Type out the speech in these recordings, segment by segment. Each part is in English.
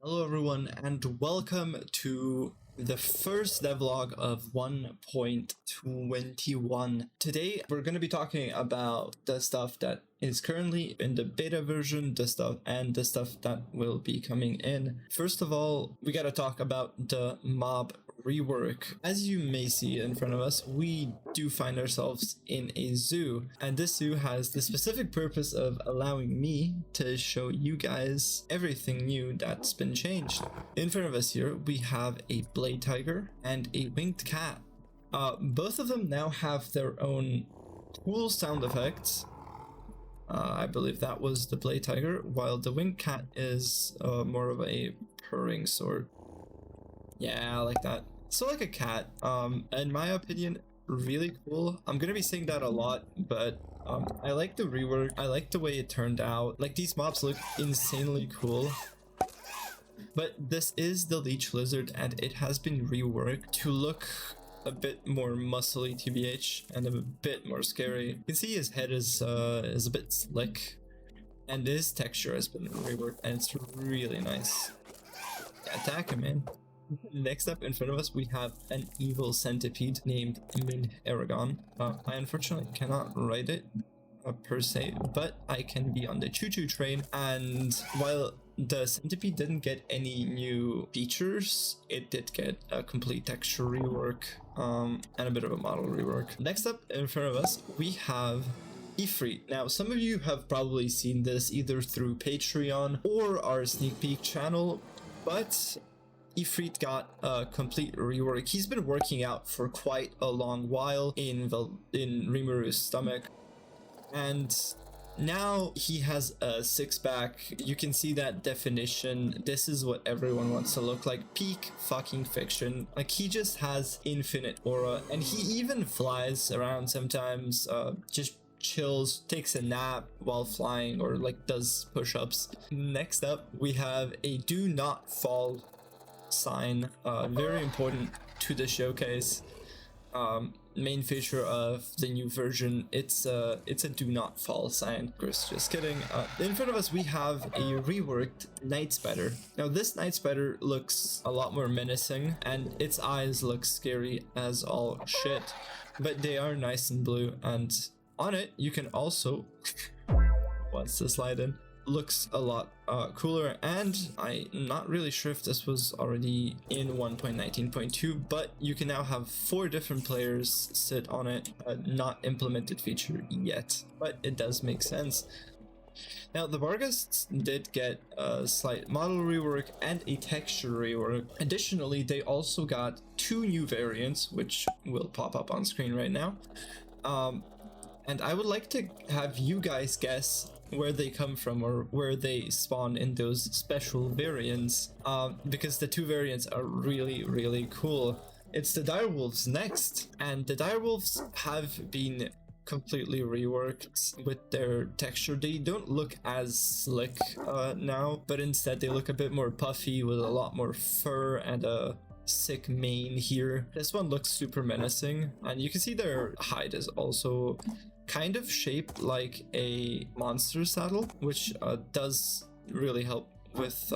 Hello everyone and welcome to the first devlog of 1.21. Today we're going to be talking about the stuff that is currently in the beta version, the stuff that will be coming in. First of all, we got to talk about the mob rework. As you may see in front of us, we do find ourselves in a zoo, and this zoo has the specific purpose of allowing me to show you guys everything new that's been changed. In front of us here, we have a blade tiger and a winged cat. Both of them now have their own cool sound effects. I believe that was the blade tiger, while the winged cat is more of a purring sort. Yeah, I like that. So like a cat, in my opinion, really cool. I'm gonna be saying that a lot, but I like the rework. I like the way it turned out. Like, these mobs look insanely cool. But this is the Leech Lizard, and it has been reworked to look a bit more muscly, TBH, and a bit more scary. You can see his head is a bit slick, and his texture has been reworked, and it's really nice. Yeah, attack him, man. Next up in front of us, we have an evil centipede named Aragon. I unfortunately cannot write it per se, but I can be on the choo-choo train. And while the centipede didn't get any new features, it did get a complete texture rework and a bit of a model rework. Next up in front of us, we have Ifrit. Now, some of you have probably seen this either through Patreon or our sneak peek channel, but Ifrit got a complete rework. He's been working out for quite a long while in Rimur's stomach, and now he has a six-pack. You can see that definition. This is what everyone wants to look like. Peak fucking fiction. Like, he just has infinite aura, and he even flies around sometimes, just chills, takes a nap while flying, or like does push-ups. Next up, we have a do not fall sign, very important to the showcase. Main feature of the new version. It's a do not fall sign. Of course, just kidding. In front of us, we have a reworked night spider. Now, this night spider looks a lot more menacing, and its eyes look scary as all shit, but they are nice and blue, and on it you can also wants to slide in. Looks a lot cooler, and I'm not really sure if this was already in 1.19.2, but you can now have 4 different players sit on it. Not implemented feature yet, but it does make sense. Now, the Barghest did get a slight model rework and a texture rework. Additionally, they also got 2 new variants, which will pop up on screen right now. And I would like to have you guys guess where they come from or where they spawn in those special variants, because the 2 variants are really cool. It's the Direwolves next, and the Direwolves have been completely reworked with their texture. They don't look as slick now, but instead they look a bit more puffy with a lot more fur and a sick mane here. This one looks super menacing, and you can see their hide is also kind of shaped like a monster saddle, which does really help with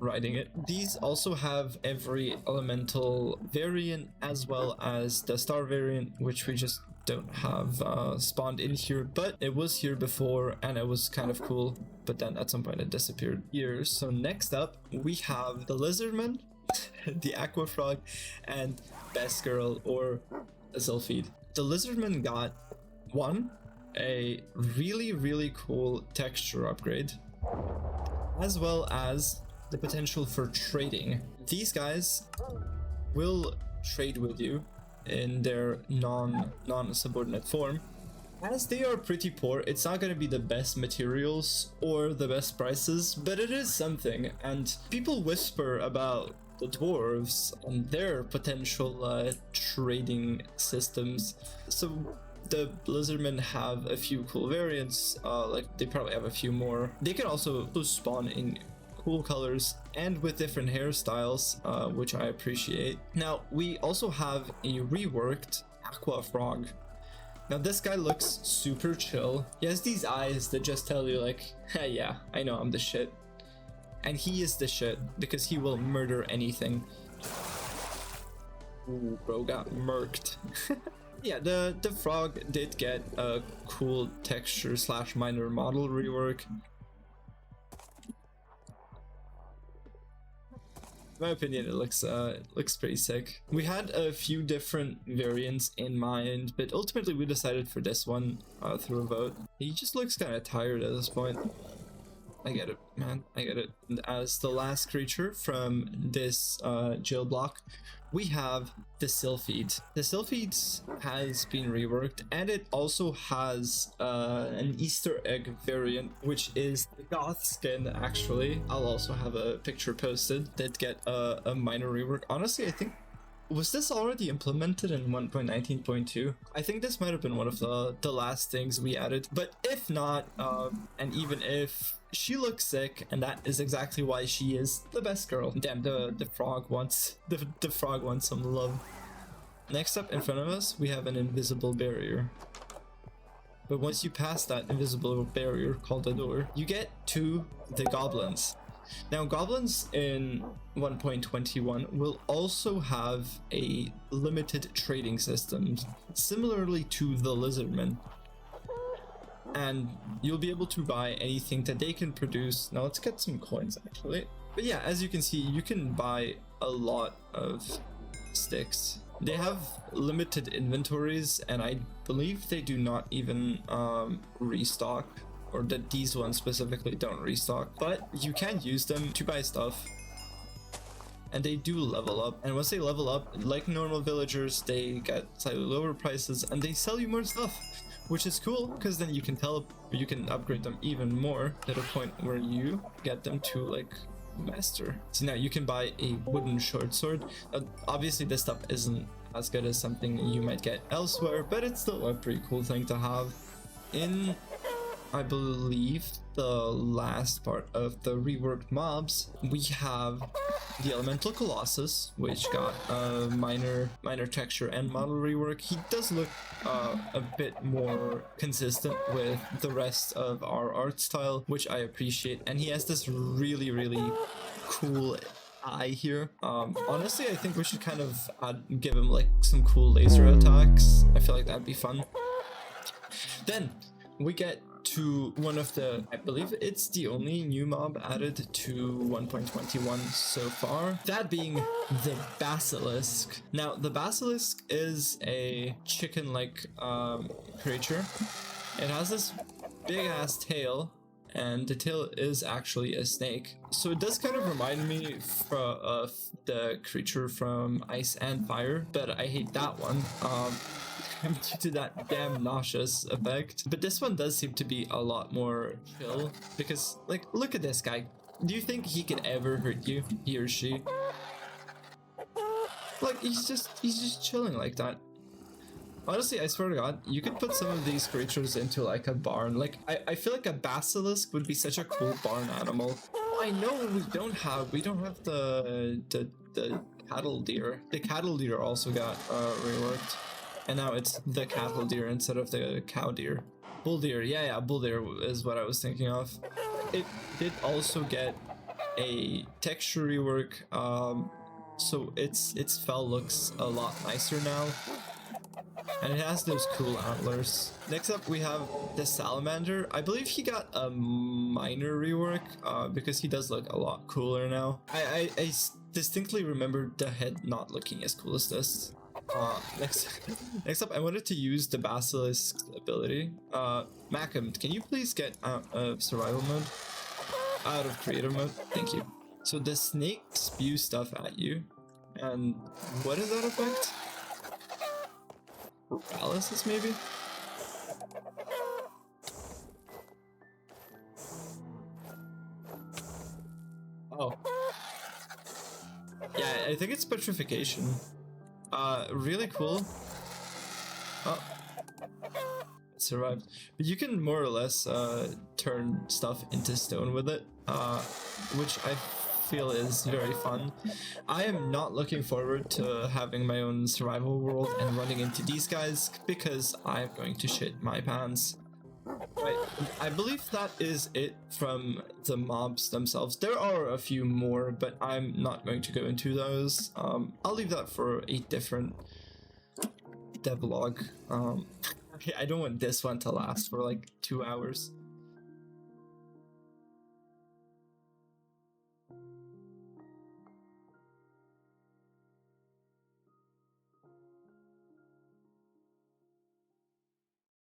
riding it. These also have every elemental variant as well as the star variant, which we just don't have spawned in here, but it was here before and it was kind of cool, but then at some point it disappeared here. So next up, we have the lizardman, the aqua frog, and best girl, or a Sylphide. The lizardman got a really cool texture upgrade, as well as the potential for trading. These guys will trade with you in their non-subordinate form. As they are pretty poor, it's not going to be the best materials or the best prices, but it is something, and people whisper about the dwarves and their potential trading systems. So the lizardmen have a few cool variants, like they probably have a few more. They can also spawn in cool colors and with different hairstyles, which I appreciate. Now, we also have a reworked aqua frog. Now, this guy looks super chill. He has these eyes that just tell you like, hey, yeah, I know I'm the shit. And he is the shit because he will murder anything. Ooh, bro got murked. Yeah, the frog did get a cool texture slash minor model rework. In my opinion, it looks pretty sick. We had a few different variants in mind, but ultimately we decided for this one through a vote. He just looks kind of tired at this point. I get it, man. I get it. And as the last creature from this jail block, we have the Sylphide. The Sylphide has been reworked, and it also has an Easter egg variant, which is the goth skin, actually. I'll also have a picture posted that get a minor rework. Honestly, I think, was this already implemented in 1.19.2? I think this might have been one of the last things we added, but if not, and even if, she looks sick, and that is exactly why she is the best girl. Damn, the frog wants the frog wants some love. Next up in front of us, we have an invisible barrier. But once you pass that invisible barrier called a door, you get to the goblins. Now, goblins in 1.21 will also have a limited trading system, similarly to the lizardman. And you'll be able to buy anything that they can produce. Now let's get some coins, actually. But yeah, as you can see, you can buy a lot of sticks. They have limited inventories, and I believe they do not even restock, or that these ones specifically don't restock, but you can use them to buy stuff. And they do level up, and once they level up, like normal villagers, they get slightly lower prices and they sell you more stuff, which is cool because then you can upgrade them even more to the point where you get them to like master. So now you can buy a wooden short sword. Obviously this stuff isn't as good as something you might get elsewhere, but it's still a pretty cool thing to have. In, I believe, the last part of the reworked mobs, we have the elemental Colossus, which got a minor texture and model rework. He does look a bit more consistent with the rest of our art style, which I appreciate, and he has this really cool eye here. Honestly, I think we should kind of give him like some cool laser attacks. I feel like that'd be fun. Then we get to one of the, I believe it's the only new mob added to 1.21 so far, that being the Basilisk. Now the Basilisk is a chicken-like creature. It has this big ass tail, and the tail is actually a snake. So it does kind of remind me of the creature from Ice and Fire, but I hate that one. Due to that damn nauseous effect. But this one does seem to be a lot more chill, because like, look at this guy. Do you think he could ever hurt you, he or she? Like, he's just chilling like that. Honestly, I swear to God, you could put some of these creatures into like a barn. Like, I feel like a basilisk would be such a cool barn animal. I know we don't have the Cattledeer. The Cattledeer also got reworked. And now it's the Cattledeer instead of the cow deer. Bull deer, yeah, bull deer is what I was thinking of. It did also get a texture rework, so its fell looks a lot nicer now. And it has those cool antlers. Next up we have the Salamander. I believe he got a minor rework, because he does look a lot cooler now. I distinctly remember the head not looking as cool as this. Next up, I wanted to use the Basilisk ability. Macam, can you please get out of survival mode? Out of creative mode? Thank you. So the snake spews stuff at you. And what is that effect? Paralysis, maybe? Oh. Yeah, I think it's petrification. Really cool. Oh, it survived. But you can more or less turn stuff into stone with it, which I feel is very fun. I am not looking forward to having my own survival world and running into these guys, because I'm going to shit my pants. Right, I believe that is it from the mobs themselves. There are a few more, but I'm not going to go into those. I'll leave that for a different devlog. I don't want this one to last for like 2 hours.